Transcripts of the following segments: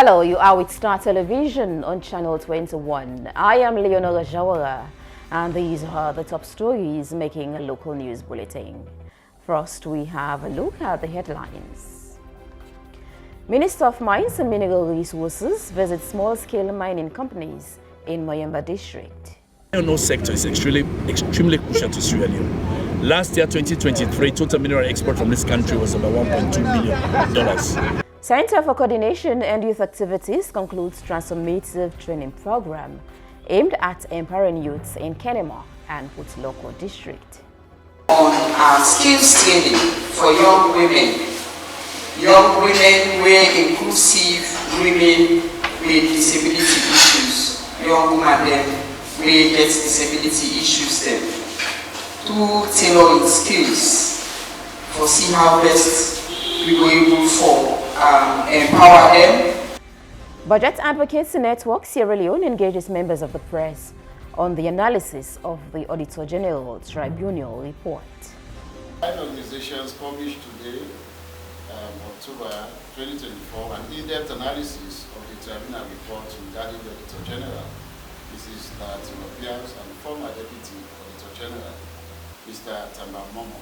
Hello, you are with Star Television on Channel 21. I am Leonora Jawara, and these are the top stories making a local news bulletin. First, we have a look at the headlines. Minister of Mines and Mineral Resources visits small-scale mining companies in Moyamba district. The iron ore sector is extremely crucial to Sierra Leone. Last year, 2023, total mineral export from this country was about $1.2 billion. Center for Coordination and Youth Activities concludes transformative training program aimed at empowering youths in Kenema and Putloko district. On our skills training for young women were inclusive women with disability issues, young women them will get disability issues them to tailor its skills for see how best we were able for empower them. Budget Advocates Network Sierra Leone engages members of the press on the analysis of the Auditor General Tribunal report. Nine organizations published today, October 2024, an in-depth analysis of the Tribunal report regarding the Auditor General. This is that Europeans and former Deputy Auditor General, Mr. Tamba Momo.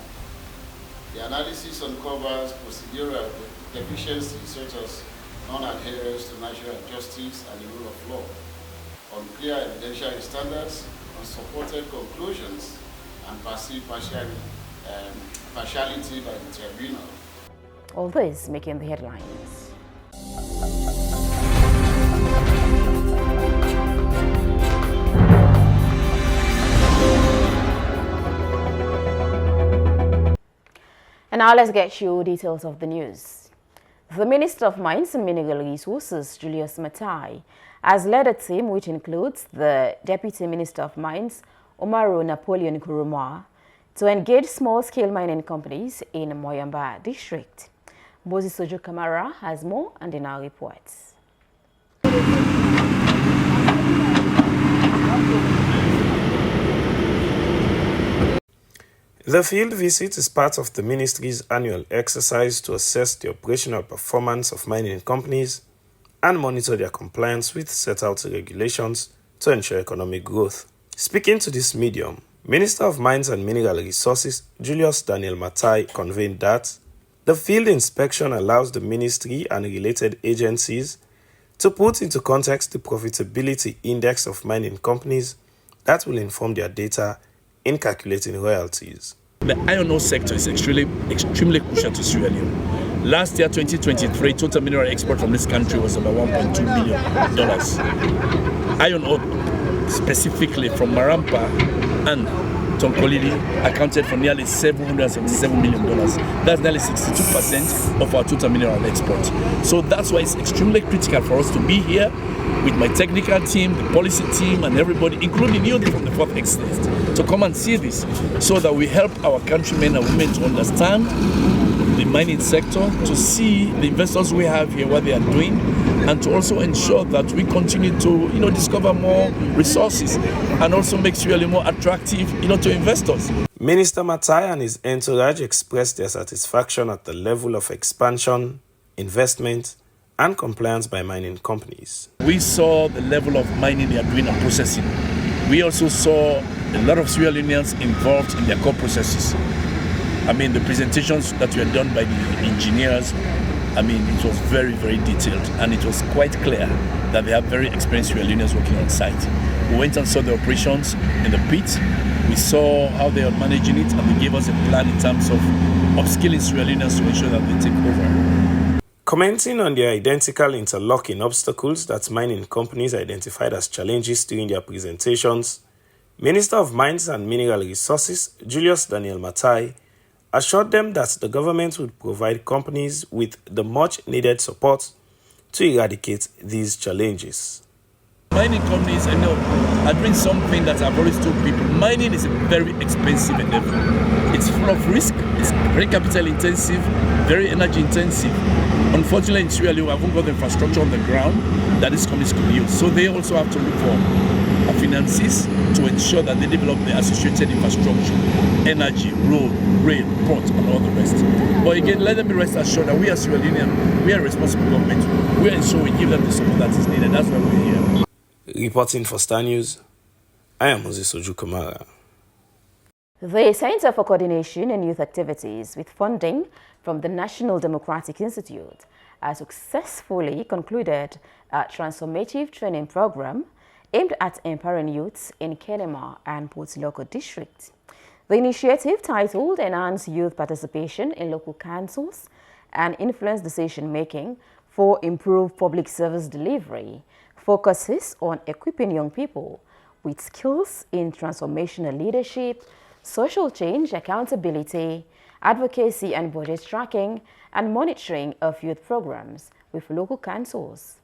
The analysis uncovers procedural deficiencies such as non-adherence to natural justice and the rule of law, unclear evidentiary standards, unsupported conclusions, and perceived partiality by the tribunal. All this making the headlines. And now let's get you details of the news. The Minister of Mines and Mineral Resources, Julius Matai, has led a team which includes the Deputy Minister of Mines, Umaru Napoleon Kuruma, to engage small-scale mining companies in Moyamba district. Moses Soju Kamara has more and in our reports. The field visit is part of the ministry's annual exercise to assess the operational performance of mining companies and monitor their compliance with set-out regulations to ensure economic growth. Speaking to this medium, Minister of Mines and Mineral Resources Julius Daniel Matai conveyed that the field inspection allows the ministry and related agencies to put into context the profitability index of mining companies that will inform their data in calculating royalties. The iron ore sector is extremely crucial to Sierra Leone. Last year, 2023, total mineral export from this country was about $1.2 billion. Iron ore, specifically from Marampa and Tonkolili, accounted for nearly $777 million. That's nearly 62% of our total mineral export. So that's why it's extremely critical for us to be here with my technical team, the policy team, and everybody, including you from the Fourth Estate, to come and see this so that we help our countrymen and women to understand the mining sector, to see the investors we have here, what they are doing, and to also ensure that we continue to, discover more resources and also make Sierra Leone more attractive, to investors. Minister Matai and his entourage expressed their satisfaction at the level of expansion, investment, and compliance by mining companies. We saw the level of mining they are doing and processing. We also saw a lot of Sierra Leoneans involved in their core processes. The presentations that were done by the engineers, it was very, very detailed, and it was quite clear that they have very experienced Sierra Leoneans working on site. We went and saw the operations in the pit. We saw how they are managing it, and they gave us a plan in terms of upskilling Sierra Leoneans to ensure that they take over. Commenting on the identical interlocking obstacles that mining companies identified as challenges during their presentations, Minister of Mines and Mineral Resources Julius Daniel Matai assured them that the government would provide companies with the much-needed support to eradicate these challenges. Mining companies, are doing something that I've always told people. Mining is a very expensive endeavor. It's full of risk, it's very capital intensive, very energy intensive. Unfortunately, in Sierra Leone, we haven't got the infrastructure on the ground that these companies could use. So they also have to look for finances to ensure that they develop the associated infrastructure, energy, road, rail, port, and all the rest. But again, let them be rest assured that we as Sierra Leonean, we are a responsible government. We ensure we give them the support that is needed. That's why we're here. Reporting for Star News, I am Moses Ojukamara. The Center for Coordination and Youth Activities, with funding from the National Democratic Institute, has successfully concluded a transformative training program aimed at empowering youths in Kenema and Port Loko district. The initiative, titled Enhance Youth Participation in Local Councils and Influence Decision-Making for Improved Public Service Delivery, focuses on equipping young people with skills in transformational leadership, social change, accountability, advocacy and budget tracking, and monitoring of youth programs with local councils.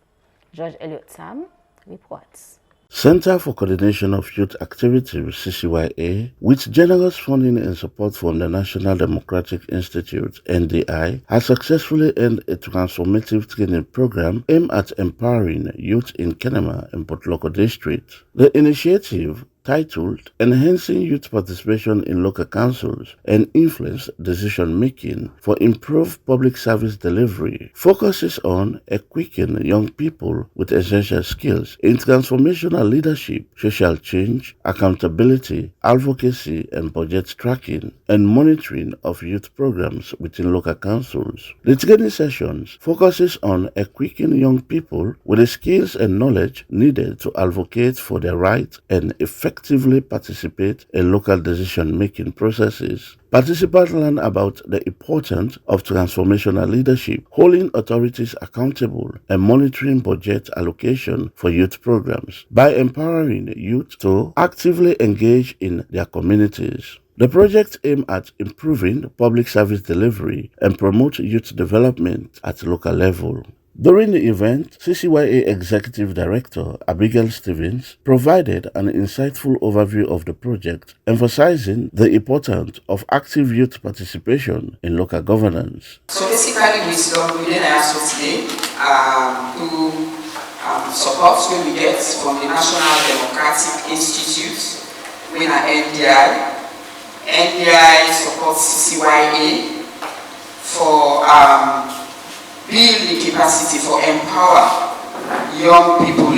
George Elliott Sam reports. Center for Coordination of Youth Activities, CCYA, with generous funding and support from the National Democratic Institute, NDI, has successfully ended a transformative training program aimed at empowering youth in Kenema and Port Loko district. The initiative, titled Enhancing Youth Participation in Local Councils and Influence Decision-Making for Improved Public Service Delivery, focuses on equipping young people with essential skills in transformational leadership, social change, accountability, advocacy and budget tracking, and monitoring of youth programs within local councils. The training sessions focuses on equipping young people with the skills and knowledge needed to advocate for their rights and effectively participate in local decision-making processes. Participants learn about the importance of transformational leadership, holding authorities accountable, and monitoring budget allocation for youth programs by empowering youth to actively engage in their communities. The project aims at improving public service delivery and promote youth development at local level. During the event, CCYA Executive Director Abigail Stevens provided an insightful overview of the project, emphasizing the importance of active youth participation in local governance. So basically, we then asked today to support we get from the National Democratic Institute, with our NDI. NDI supports CCYA for build the capacity for empower young people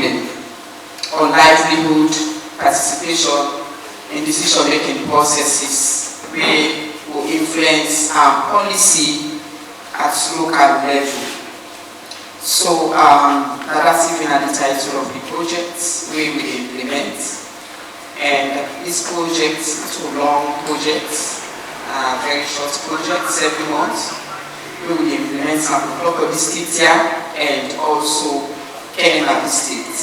on livelihood participation in decision-making processes where will influence policy at local level. So that's even at the title of the project where we implement. And this project is a long project, very short project, 7 months. We will implement some local district here and also Kenema district.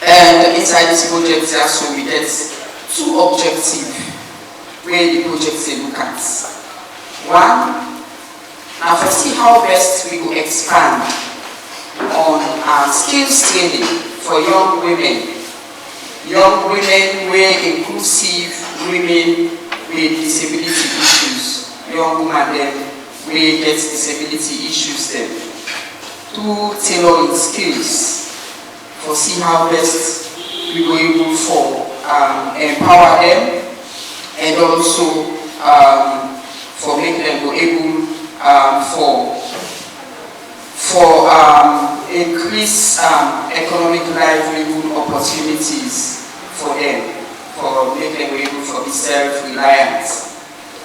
And inside this project here, so we get 2 objectives where the project look at. One, now for see how best we will expand on skills training for young women. Young women were inclusive women with disability issues. Young women then we get disability issues then. 2 tailoring skills for see how best we were able for empower them and also for make them go able for increase economic livelihood opportunities for them, for make them able for be self-reliant.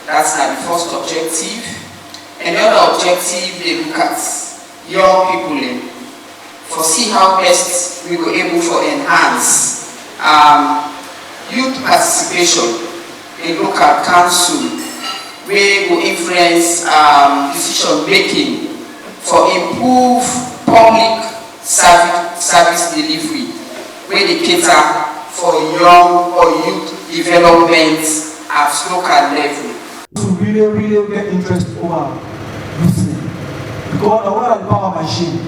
That's now the first objective. And the other objective, they look at young people for see how best we were able to enhance youth participation in local council, where will influence decision making for improved public service delivery, where they cater for young or youth development at local level. To really get interest over listening, because I want to power machine.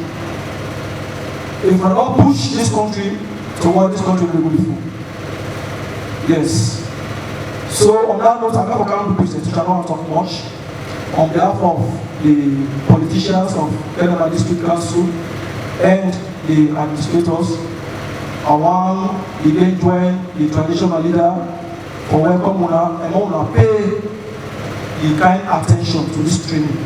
If we not push this country to what this country will be for. Yes. So on that note, I'm not going to present. I don't want to talk much. On behalf of the politicians of Kenema District Council and the administrators, I want again join the traditional leader for welcome una and una pay the kind attention to this training.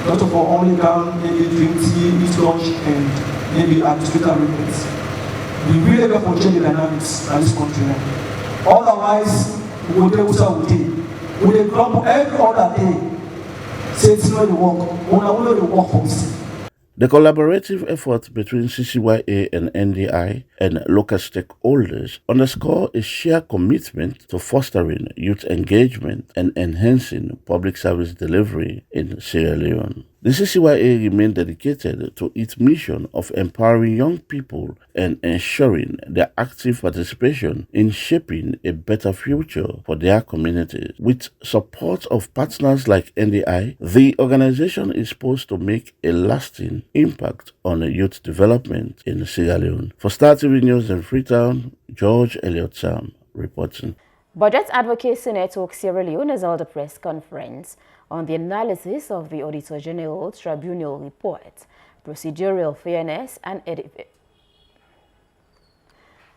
Not for only come maybe drink tea, eat lunch, and maybe administrative arrangements. We really got to change the dynamics in this country now. Otherwise, we will do what we do. We will grumble every other day. Say it's not the work. We will the work for us. The collaborative effort between CCYA and NDI and local stakeholders underscore a shared commitment to fostering youth engagement and enhancing public service delivery in Sierra Leone. The CCYA remains dedicated to its mission of empowering young people and ensuring their active participation in shaping a better future for their communities. With support of partners like NDI, the organization is supposed to make a lasting impact on youth development in Sierra Leone. For Star TV News in Freetown, George Elliott Sam reporting. Budget Advocacy Network Sierra Leone has held a press conference on the analysis of the Auditor General Tribunal report, procedural fairness and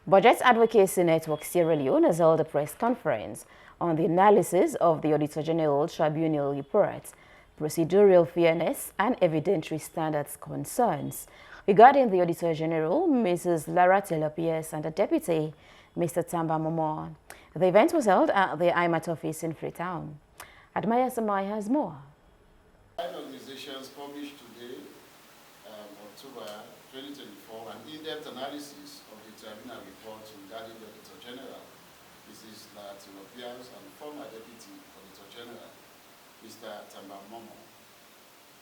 Budget Advocacy Network Sierra Leone has held a press conference on the analysis of the Auditor General Tribunal report, procedural fairness and evidentiary standards concerns regarding the Auditor General, Mrs. Lara Taylor-Pierce, and the Deputy, Mr. Tamba Momo. The event was held at the IMAT office in Freetown. Admaya Samai has more. Organizations published today, October 2024, an in-depth analysis of the tribunal report regarding the Auditor General. This is Lara Taylor-Pierce and former Deputy Auditor General, Mr. Tamba Momo.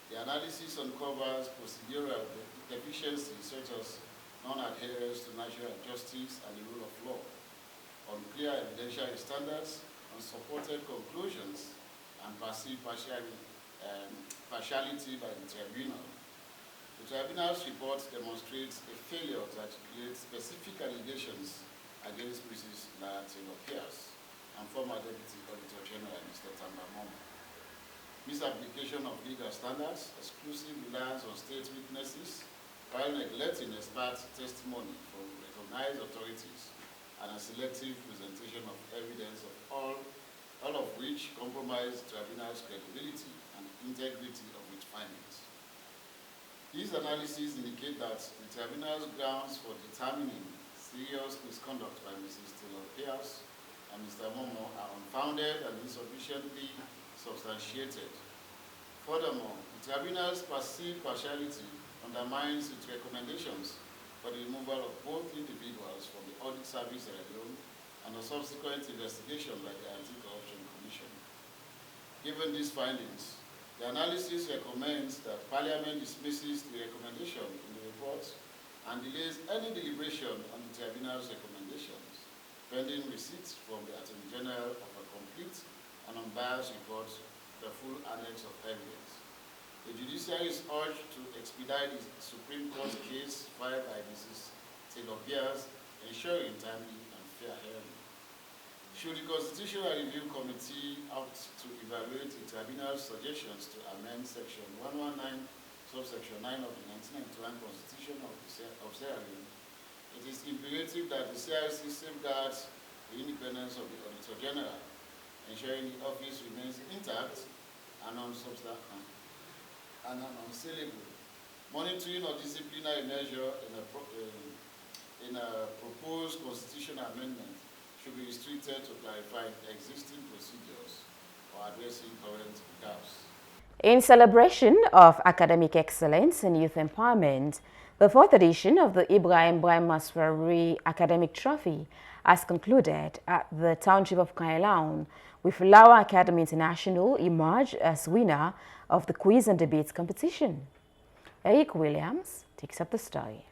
The analysis uncovers procedural deficiencies such as non-adherence to natural justice and the rule of law, unclear evidentiary standards, unsupported conclusions, and perceived partiality by the tribunal. The tribunal's report demonstrates a failure to articulate specific allegations against Mrs. Lara Taylor-Pierce and former Deputy Auditor General, Mr. Tamba Momo. Misapplication of legal standards, exclusive reliance on state witnesses, while neglecting expert testimony from recognized authorities, and a selective presentation of evidence of all of which compromise the tribunal's credibility and integrity of its findings. These analyses indicate that the tribunal's grounds for determining serious misconduct by Mrs. Taylor-Pierce and Mr. Momo are unfounded and insufficiently substantiated. Furthermore, the tribunal's perceived partiality undermines its recommendations for the removal of both individuals from the Audit Service alone and a subsequent investigation by the Anti-Corruption Commission. Given these findings, the analysis recommends that Parliament dismisses the recommendation in the report and delays any deliberation on the tribunal's recommendations, pending receipt from the Attorney General of a complete and unbiased report, the full annex of evidence. The judiciary is urged to expedite the Supreme Court case filed by Mrs. Taylor-Pierce, ensuring timely and fair hearing. Should the Constitutional Review Committee opt to evaluate the tribunal's suggestions to amend Section 119, subsection 9 of the 1991 Constitution of Sierra Leone, it is imperative that the CRC safeguards the independence of the Auditor General, ensuring the office remains intact and unassailable. Monitoring or disciplinary measure in a proposed constitutional amendment should be restricted to clarify existing procedures or addressing current gaps. In celebration of academic excellence and youth empowerment, the 4th edition of the Ibrahim Maswari Academic Trophy has concluded at the township of Kailaun, with Lawa Academy International emerged as winner of the quiz and debates competition. Eric Williams takes up the story.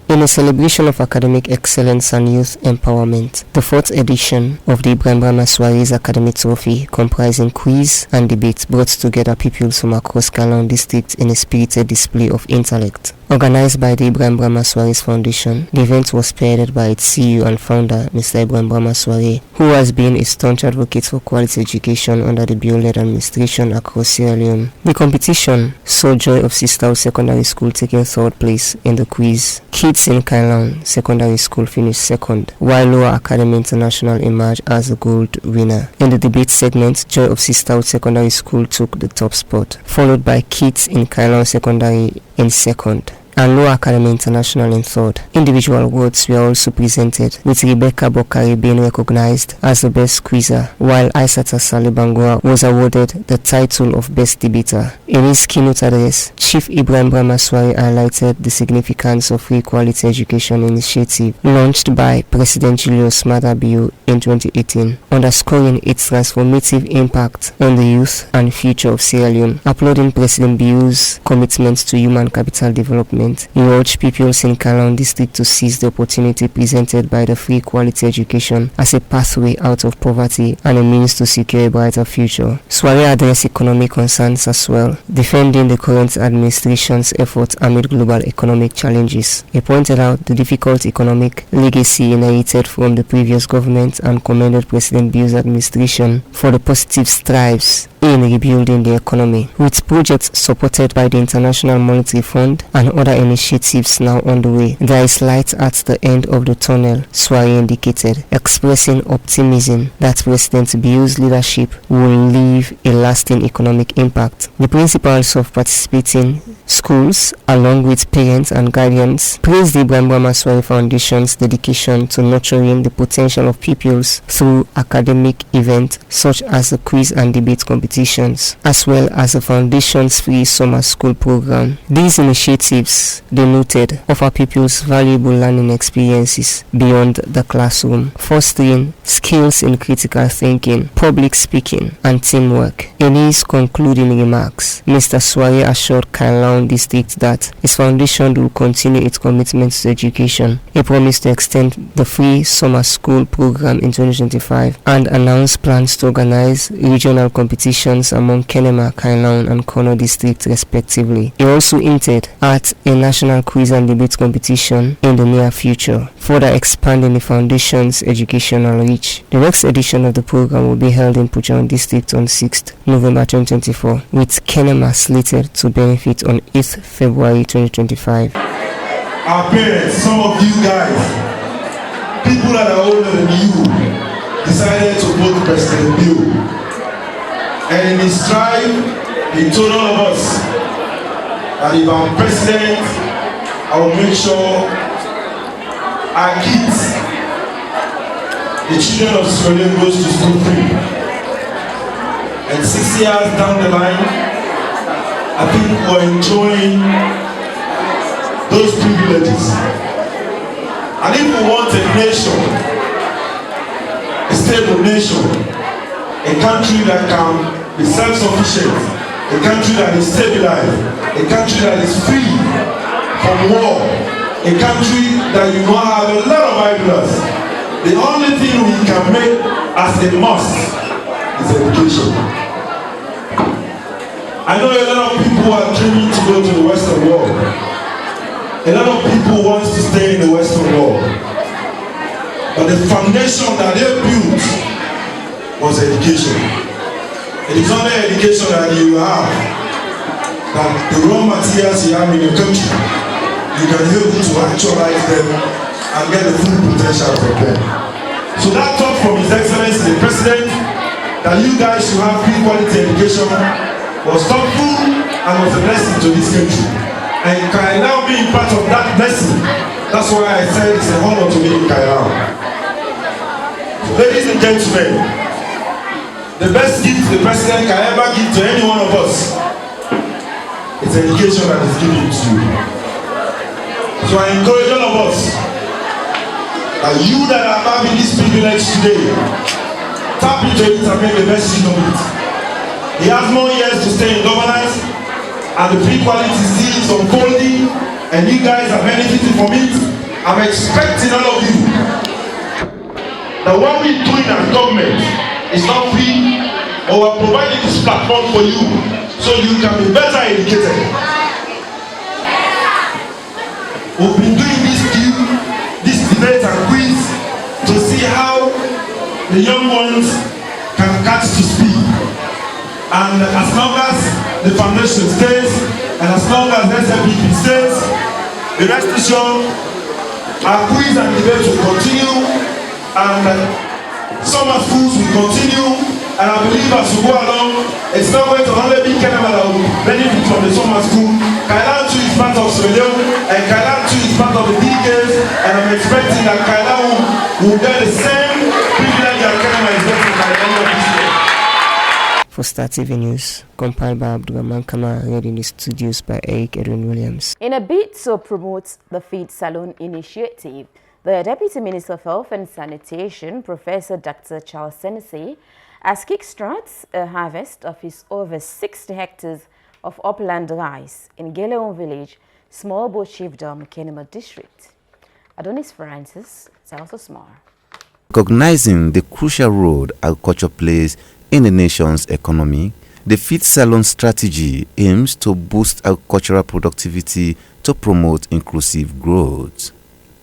In a celebration of academic excellence and youth empowerment, the 4th edition of the Ibrahim Maswari's Academic Trophy, comprising quiz and debates, brought together pupils from across Kailaun district in a spirited display of intellect. Organized by the Ibrahim Maswari's Foundation, the event was spearheaded by its CEO and founder, Mr. Ibrahim Maswari, who has been a staunch advocate for quality education under the Bio-led administration across Sierra Leone. The competition saw Joy of Sisterhood Secondary School taking 3rd place in the quiz, Kids in Kailon Secondary School finished second, while Lower Academy International emerged as the gold winner. In the debate segment, Joy of Sisterhood Secondary School took the top spot, followed by Kids in Kailon Secondary in second, and Lower Academy International in third. Individual awards were also presented, with Rebecca Bokari being recognized as the best quizzer, while Aissata Salibangua was awarded the title of best debater. In his keynote address, Chief Ibrahim Bramaswari highlighted the significance of free quality education initiative launched by President Julius Maada Bio in 2018, underscoring its transformative impact on the youth and future of Sierra Leone. Applauding President Bio's commitment to human capital development, he urged pupils in Kailon district to seize the opportunity presented by the free quality education as a pathway out of poverty and a means to secure a brighter future. Swari addressed economic concerns as well, defending the current administration's efforts amid global economic challenges. He pointed out the difficult economic legacy inherited from the previous government and commended President Bio's administration for the positive strides in rebuilding the economy. With projects supported by the International Monetary Fund and other initiatives now on the way, there is light at the end of the tunnel, Swari indicated, expressing optimism that President Bio's leadership will leave a lasting economic impact. The principals of participating schools, along with parents and guardians, praised the Ibrahim Bramaswari Foundation's dedication to nurturing the potential of pupils through academic events such as the quiz and debate competitions, as well as the foundation's free summer school program. These initiatives, they noted, offer pupils valuable learning experiences beyond the classroom, fostering skills in critical thinking, public speaking, and teamwork. In his concluding remarks, Mr. Swari assured Kailon District that his foundation will continue its commitment to education. He promised to extend the free summer school program in 2025 and announced plans to organize regional competitions among Kenema, Kailon, and Kono districts respectively. He also hinted at a national quiz and debate competition in the near future, further expanding the foundation's educational reach. The next edition of the program will be held in Puchon District on 6th November 2024, with Kenema slated to benefit on 8th February 2025. Our parents, some of you guys, people that are older than you, decided to vote President Bio. And in his strive, he told all of us that if I'm president, I will make sure our kids, the children of Sierra Leone, goes to school free. And 6 years down the line, I think we're enjoying those privileges. And if we want a nation, a stable nation, a country that can be self-sufficient, a country that is stabilized, a country that is free from war, a country that you will have a lot of ideas, the only thing we can make as a must is education. I know a lot of people are dreaming to go to the Western world. A lot of people want to stay in the Western world. But the foundation that they built was education. It is only education that you have, that the raw materials you have in your country, you can help to actualize them and get the full potential from them. So that thought from His Excellency the President, that you guys should have free quality education, was thoughtful and was a blessing to this country. And Kailon being part of that blessing, that's why I said it's an honor to be in Kailon. So ladies and gentlemen, the best gift the President can ever give to any one of us is education that is given to you. So I encourage all of us, that you that are having this privilege today, tap into it and make the best use of it. He has more years to stay in governance, and the free quality still is unfolding, and you guys are benefiting from it. I'm expecting all of you that what we're doing as government is not free, but we're providing this platform for you so you can be better educated. We've been doing this debate and quiz to see how the young ones can catch to speed. And as long as the foundation stays, and as long as SFPP stays, the rest assured Our quiz and debate will continue, and summer schools will continue. And I believe as we go along, it's not going to only be Kenema that will benefit from the summer school. Kailan too is part of Sierra Leone, and Kailan too is part of the DKs, and I'm expecting that Kailan will get the same privilege that Kenema is getting by the end of this year. For Star TV News, compiled by Abdurrahman Kama, read in the studios by Eric Edwin Williams. In a bid to promote the Feed Salon initiative, the Deputy Minister of Health and Sanitation, Professor Dr. Charles Senesi, has kickstarted a harvest of his over 60 hectares of upland rice in Geleon Village, Small Boat Chiefdom, Kenema District. Adonis Francis tells us more. Recognizing the crucial role agriculture plays in the nation's economy, the Feed Salon strategy aims to boost agricultural productivity to promote inclusive growth.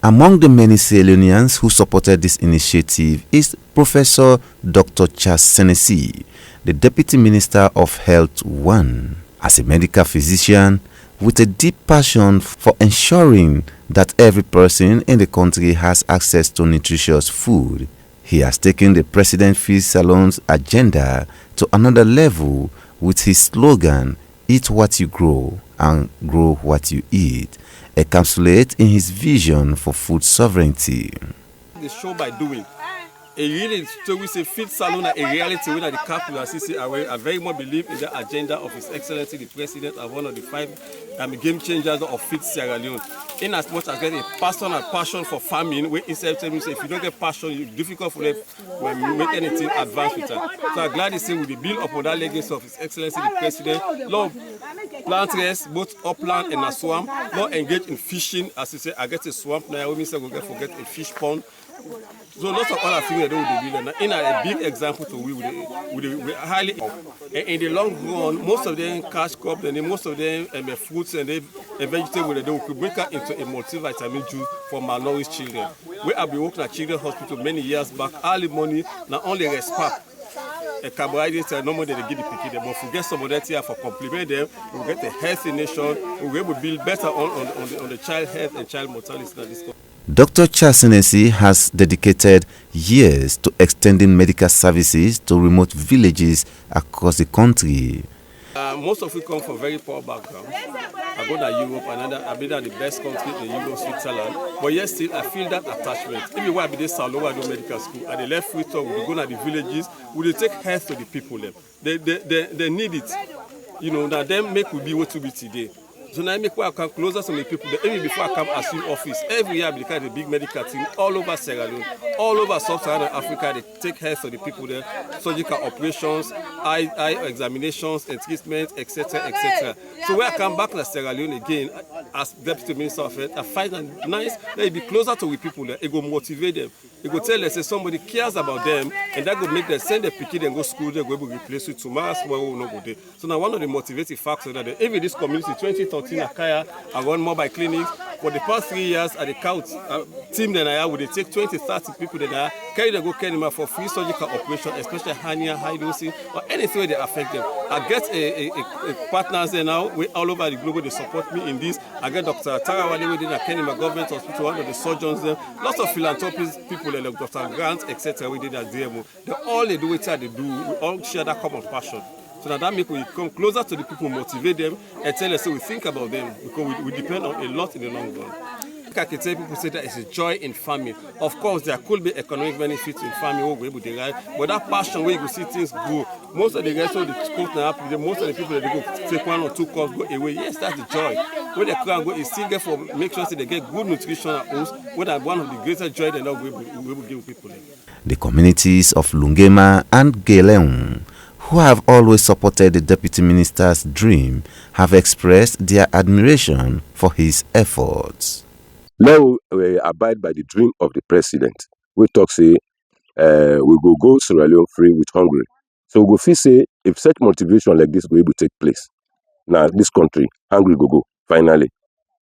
Among the many Sierra Leoneans who supported this initiative is Professor Dr. Charles Senesi, the Deputy Minister of Health 1. As a medical physician with a deep passion for ensuring that every person in the country has access to nutritious food, he has taken the President Feed Salon's agenda to another level with his slogan, "Eat what you grow and grow what you eat," encapsulated in his vision for food sovereignty. The show by doing. A really story say Feed Salon a reality where the capital assist I very much believe in the agenda of His Excellency the President as one of the 5 game changers of Feed Sierra Leone. In as much as getting a personal passion for farming, where instead of say if you don't get passion, it's difficult for them to make anything advance with that. So I'm glad to say with the build upon that legacy of His Excellency the President, Lord plant rest, both upland and a swamp, not engage in fishing. As you say, I get a swamp now, we say we get forget a fish pond. So lots of other things that we do. In a big example to we highly in the long run, most of them cash crop and most of them fruits and vegetables they will break out into a multivitamin juice for malnourished children. We have been working at Children's Hospital many years back. All the money not only respect a carbohydrates are normally they give the picky them, but forget some of that here for complement them. We will get a healthy nation. We will build better on the child health and child mortality in this country. Dr. Charles Senesi has dedicated years to extending medical services to remote villages across the country. Most of it come from very poor backgrounds. I go to Europe and I've been at the best country in Europe, Switzerland. But yet still, I feel that attachment. Even when I be there, Salowa do medical school, and they left free talk, we go to the villages, we take health to the people. They need it. You know, that them make we be what we be today. So now I make I come closer to the people. Even before I come assume office, every year I become a big medical team all over Sierra Leone, all over Sub-Saharan Africa. They take health of the people there, surgical operations, eye examinations, and treatment, etc., etc. So when I come back to Sierra Leone again as Deputy Minister of Health, I find it nice that it be closer to the people there. It go motivate them. It go tell them say somebody cares about them, and that go make them send their pikin and go school. They go able to replace with tomorrow will not go there. So now one of the motivating factors that even this community 2013 Akaya, I run mobile clinics. For the past 3 years at the count team that I have, would they take 20-30 people that I carry them go Kenema for free surgical operation, especially hernia, high dosing, or anything where they affect them. I get a partners there now, all over the globe, they support me in this. I get Dr. Tarawale within the Kenema Government Hospital, one of the surgeons there, lots of philanthropists, people like Dr. Grant, etc. We did at DMO. They do it, they do, we all share that common passion. So that makes we come closer to the people, motivate them, and tell us so we think about them because we depend on a lot in the long run. I can tell people say that it's a joy in farming. Of course, there could be economic benefits in farming, but that passion where you see things grow. Most of the guys who the coast now, most of the people that they go take 1 or 2 calls go away. Yes, that's the joy. When they can go, it's still get for make sure that they get good nutrition at homes. What are one of the greatest joy they now we will give people. The communities of Lungema and Geleon, who have always supported the Deputy Minister's dream, have expressed their admiration for his efforts. Now we abide by the dream of the president. We talk say we go Sierra Leone free with hunger. So we go feel say if such motivation like this go able to take place, now this country hungry go finally.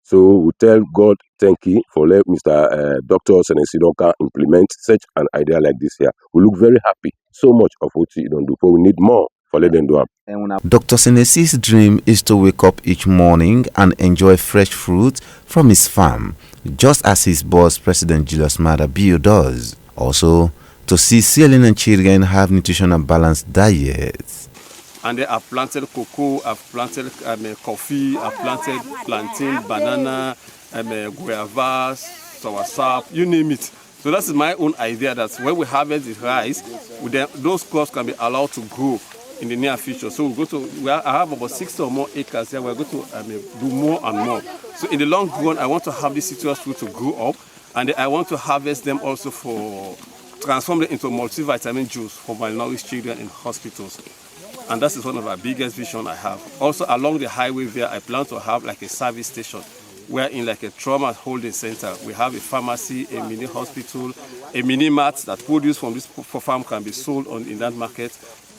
So we tell God thank you for let Mr. Dr. Senesi Donka implement such an idea like this here. We look very happy. So much of what he don't do, but we need more for let them do it. Dr. Senesi's dream is to wake up each morning and enjoy fresh fruit from his farm, just as his boss, President Julius Maada Bio, does. Also, to see Sierra Leonean children have nutritional balanced diets. And then I've planted cocoa, I've planted coffee, I've planted plantain, banana, guavas, soursop, you name it. So that is my own idea that when we harvest the rice, those crops can be allowed to grow in the near future. So I have about 60 or more acres here. We're going to do more and more. So in the long run, I want to have this citrus fruit to grow up, and I want to harvest them also transform them into multivitamin juice for malnourished children in hospitals. And that is one of our biggest vision I have. Also along the highway there, I plan to have like a service station where in like a trauma holding center, we have a pharmacy, a mini hospital, a mini mart that produce from this farm can be sold in that market,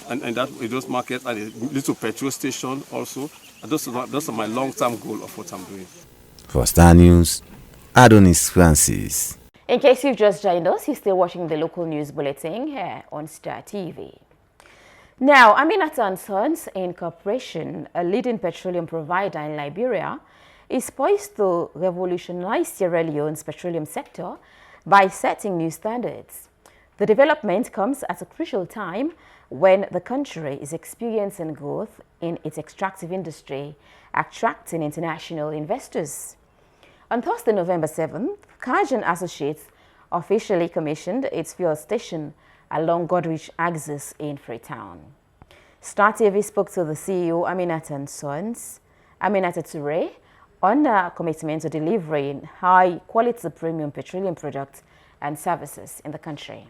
and in those markets, and a little petrol station also. And those are my long-term goal of what I'm doing. For Star News, Adonis Francis. In case you've just joined us, you're still watching the local news bulletin here on Star TV. Now, Aminata & Sons Incorporation, a leading petroleum provider in Liberia, is poised to revolutionize Sierra Leone's petroleum sector by setting new standards. The development comes at a crucial time when the country is experiencing growth in its extractive industry, attracting international investors. On Thursday, November 7th, Kajun Associates officially commissioned its fuel station along Godrich axis in Freetown. Star TV spoke to the CEO, Aminata & Sons, Aminata Toure, on their commitment to delivering high-quality premium petroleum products and services in the country.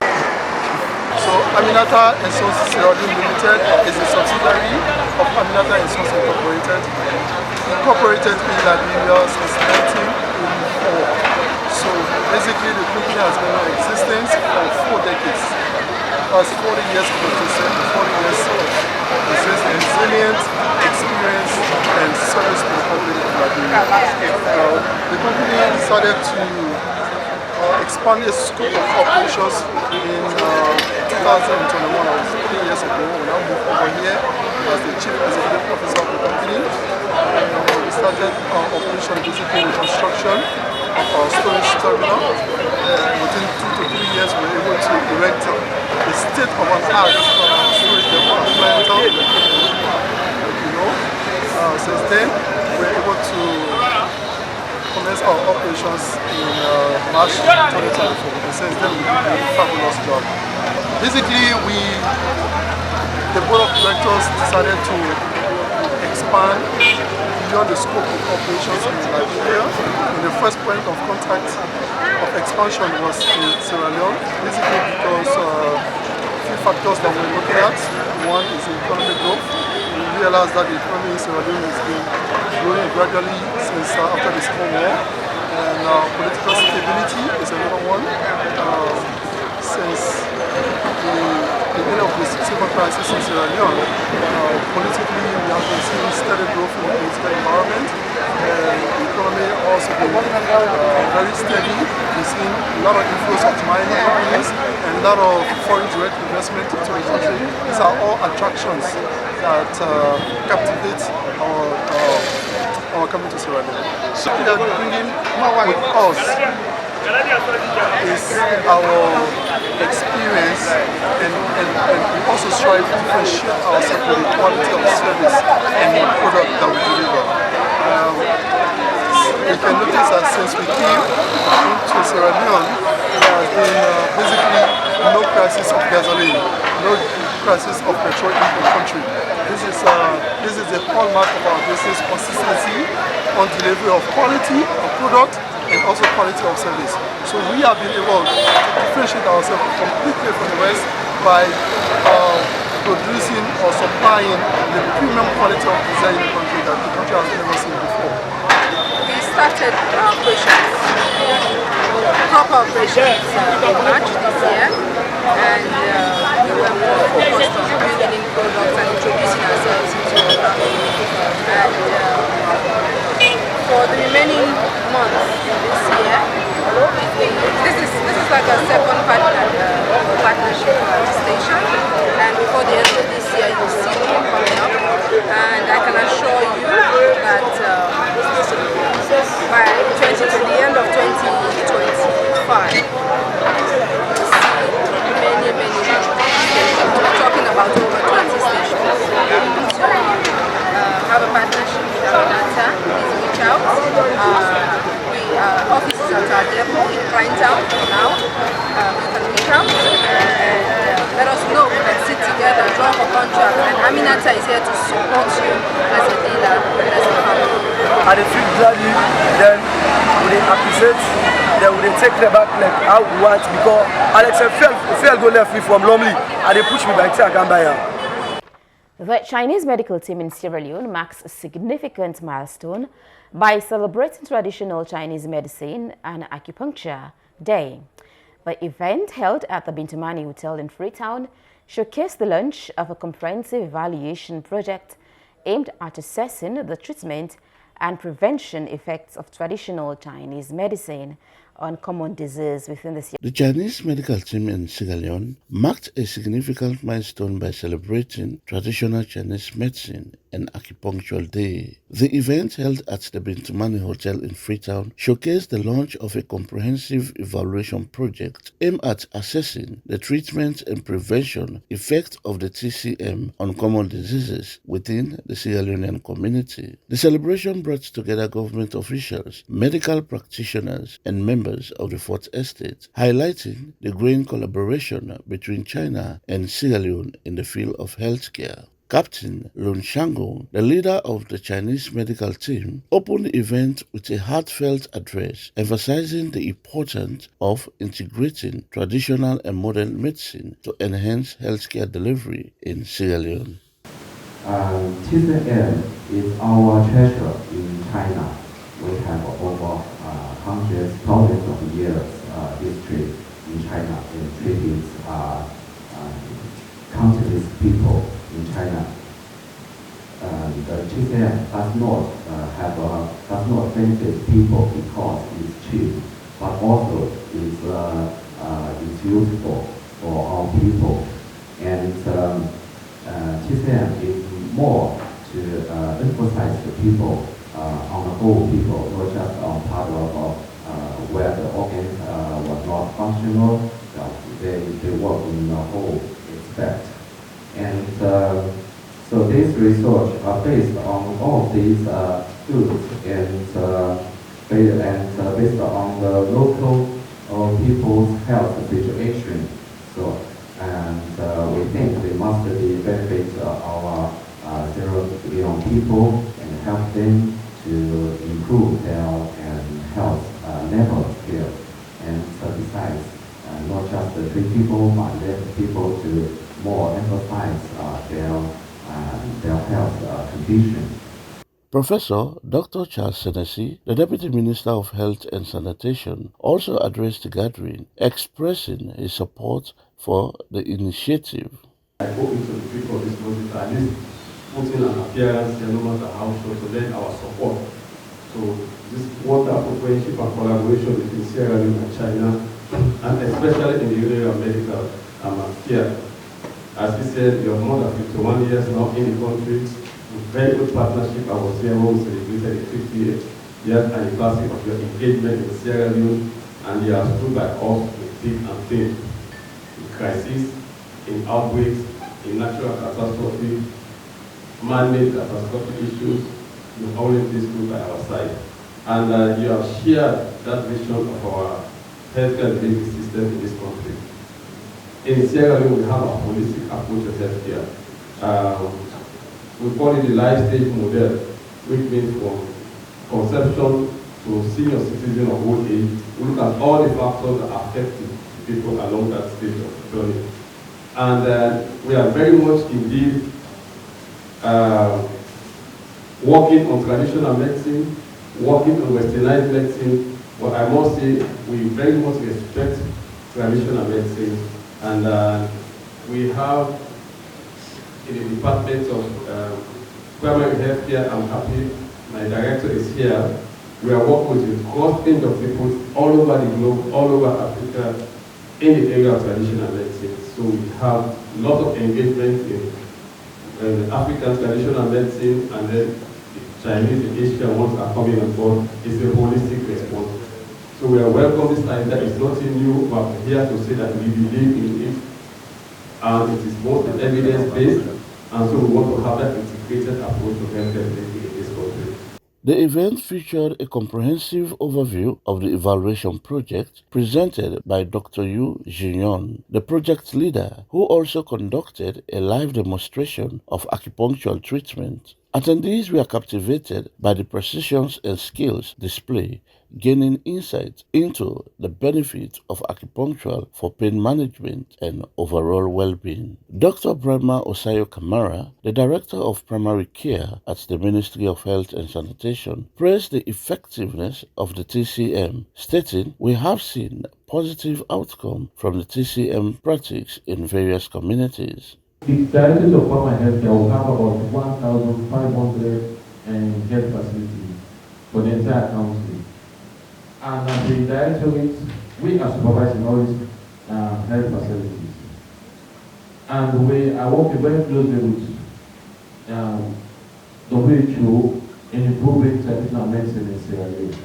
So Aminata & Sons Sierra Leone Limited is a subsidiary of Aminata & Sons Incorporated. Incorporated in Liberia since 1984. So basically the company has been in existence for 4 decades. Past 40 years of existence, 40 years of resilient experience and service to the public of Liberia. The company decided to expand its scope of operations in 2021. That was 3 years ago. We now moved over here as the Chief Executive Officer of the company. We started our operation basically with construction of our storage terminal. Within 2 to 3 years, we were able to erect a state-of-the-art storage depot at Planetown. Since then, we were able to commence our operations in March 2024. And since then, we did a fabulous job. Basically, the board of directors decided to expand beyond the scope of operations in Liberia. And the first point of contact of expansion was in Sierra Leone, basically because a few factors that we're looking at. One is economic growth. We realized that the economy in Sierra Leone has been growing gradually since after the Civil War, and political stability is another one. Since the beginning of the civil crisis in Sierra Leone, politically we have been seeing steady growth in the political environment, and the economy also been very steady. We've seen a lot of inflows of mining companies and a lot of foreign direct investment into the country. These are all attractions that captivate our coming to Sierra Leone. So we are bringing with us is our experience, and we also strive to differentiate ourselves with the quality of service and the product that we deliver. You can notice that since we came into Sierra Leone, there has been basically no crisis of gasoline, no crisis of petrol in the country. This is the hallmark of our business: consistency on delivery of quality of product and also quality of service. So we have been able to differentiate ourselves completely from the rest by producing or supplying the premium quality of design in the country that the country has never seen before. We started operations, proper operations in March this year, and we were more focused on bringing in products and introducing ourselves into the market. And for the remaining months this year, this is like a second partnership station, and before the end of this year you'll see more coming up, and I can assure you that by 2025 Aminata is here to support you as a leader and as a family. And they feel gladly, then we appreciate, then we take them back like how we want, because Alex fell go left me from Lumley and they push me back to Agambaya. The Chinese medical team in Sierra Leone marks a significant milestone by celebrating traditional Chinese medicine and acupuncture day. The event, held at the Bintamani Hotel in Freetown, showcased the launch of a comprehensive evaluation project aimed at assessing the treatment and prevention effects of traditional Chinese medicine on common disease within the Sierra. The Chinese medical team in Sierra Leone marked a significant milestone by celebrating traditional Chinese medicine and acupuncture day. The event, held at the Bintamani Hotel in Freetown, showcased the launch of a comprehensive evaluation project aimed at assessing the treatment and prevention effect of the TCM on common diseases within the Sierra Leonean community. The celebration brought together government officials, medical practitioners, and members of the Fourth Estate, highlighting the growing collaboration between China and Sierra Leone in the field of healthcare. Captain Lun Shango, the leader of the Chinese medical team, opened the event with a heartfelt address emphasizing the importance of integrating traditional and modern medicine to enhance healthcare delivery in Sierra Leone. TCM is our treasure in China. We have over hundreds, thousands of years history in China and treating countless people in China. The TCM does not benefit people because it's cheap, but also it's useful for our people. And TCM is more to emphasize the people on the whole people, not just on part of where the organs was not functional, they work in the whole aspect. And so this research are based on all of these goods and based on the local people's health situation. So we think we must be benefit our Sierra Leone people and help them to improve their health level here. And besides, not just to treat people, but let people to more emphasize their health condition. Professor Dr. Charles Senesi, the Deputy Minister of Health and Sanitation, also addressed the gathering, expressing his support for the initiative. I hope into the people of this project, at least put in an appearance here, no matter how short, to lend our support. So this wonderful friendship and collaboration between Sierra Leone and China, and especially in the area of medical care. As we said, you have more than 51 years now in the country, with very good partnership. I was here when we celebrated the 50th anniversary of your engagement in Sierra Leone, and you have stood by us with thick and thin, in crisis, in outbreaks, in natural catastrophe, man-made catastrophic issues. You always been stood by our side. And you have shared that vision of our healthcare delivery system in this country. In Sierra Leone, we have a holistic approach to healthcare. We call it the life stage model, which means from conception to senior citizen of old age. We look at all the factors that affect people along that stage of journey. And we are very much indeed working on traditional medicine, working on westernized medicine, but I must say we very much respect traditional medicine. And we have in the Department of Primary Health Care, I'm happy my director is here. We are working with a cross range of people all over the globe, all over Africa, in the area of traditional medicine. So we have a lot of engagement in African traditional medicine, and then the Chinese and Asian ones are coming on board. It's a holistic response. So we are welcome this idea. It's nothing new, but we're here to say that we believe in it, and it is both evidence-based, and so we want to have that integrated approach to healthcare in this country. The event featured a comprehensive overview of the evaluation project presented by Dr. Yu Jinyon, the project leader, who also conducted a live demonstration of acupuncture treatment. Attendees were captivated by the precision and skills display, gaining insight into the benefits of acupuncture for pain management and overall well-being. Dr. Brahma Osayo Kamara, the Director of Primary Care at the Ministry of Health and Sanitation, praised the effectiveness of the TCM, stating, "We have seen positive outcome from the TCM practice in various communities." The Directorate of Primary Healthcare will have about 1,500 health facilities for the entire country. And as the Directorate, we are supervising all these health facilities. And we are working very closely with WHO in improving traditional medicine in Sierra Leone.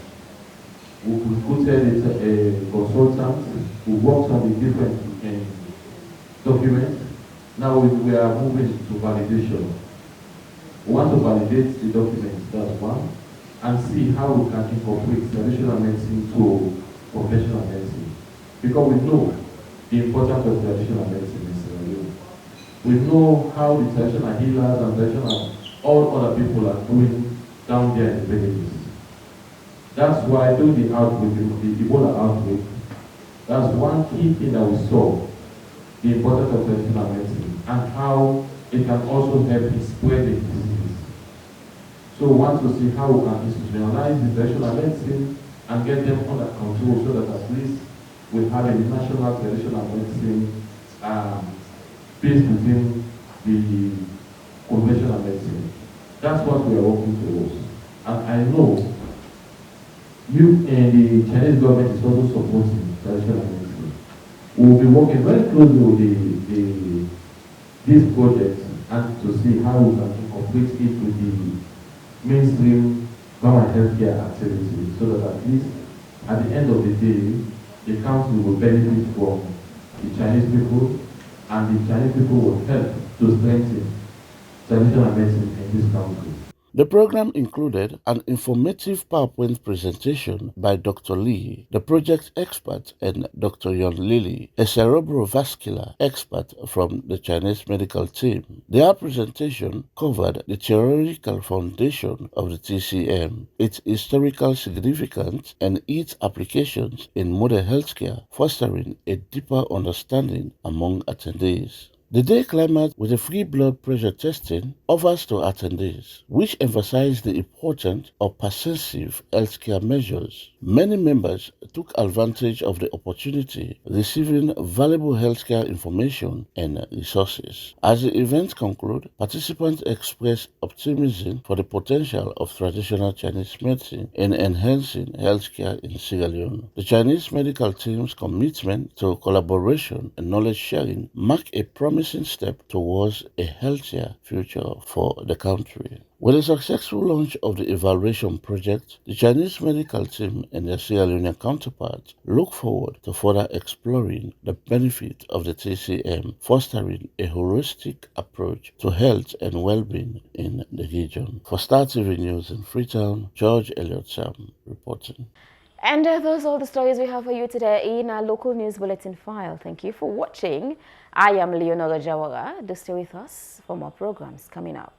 We recruited a consultant who works on the different documents. Now we are moving to validation. We want to validate the documents, that's one, and see how we can incorporate traditional medicine to conventional medicine. Because we know the importance of traditional medicine in Sierra Leone. We know how the traditional healers and traditional all other people are doing down there in the villages. That's why during the outbreak, the Ebola outbreak, that's one key thing that we saw, the importance of traditional medicine and how it can also help in spreading diseases. So we want to see how we can institutionalize the traditional medicine and get them under control so that at least we have a national traditional medicine based within the conventional medicine. That's what we are working towards. And I know you and the Chinese government is also supporting traditional medicine. We will be working very closely with this project and to see how we can incorporate it with the mainstream government healthcare activities so that at least at the end of the day, the country will benefit from the Chinese people and the Chinese people will help to strengthen traditional medicine in this country. The program included an informative PowerPoint presentation by Dr. Lee, the project expert, and Dr. Yon Lili, a cerebrovascular expert from the Chinese medical team. Their presentation covered the theoretical foundation of the TCM, its historical significance, and its applications in modern healthcare, fostering a deeper understanding among attendees. The day climaxed with a free blood pressure testing offers to attendees, which emphasized the importance of pervasive healthcare measures. Many members took advantage of the opportunity, receiving valuable healthcare information and resources. As the event concluded, participants expressed optimism for the potential of traditional Chinese medicine in enhancing healthcare in Sierra Leone. The Chinese medical team's commitment to collaboration and knowledge sharing marked a promising step towards a healthier future for the country. With the successful launch of the evaluation project, the Chinese medical team and their Sierra Leonean counterparts look forward to further exploring the benefit of the TCM, fostering a holistic approach to health and well-being in the region. For Star TV News in Freetown, George Elliott Sam reporting. And those are all the stories we have for you today in our local news bulletin file. Thank you for watching. I am Leonora Jawara. Do stay with us for more programs coming up.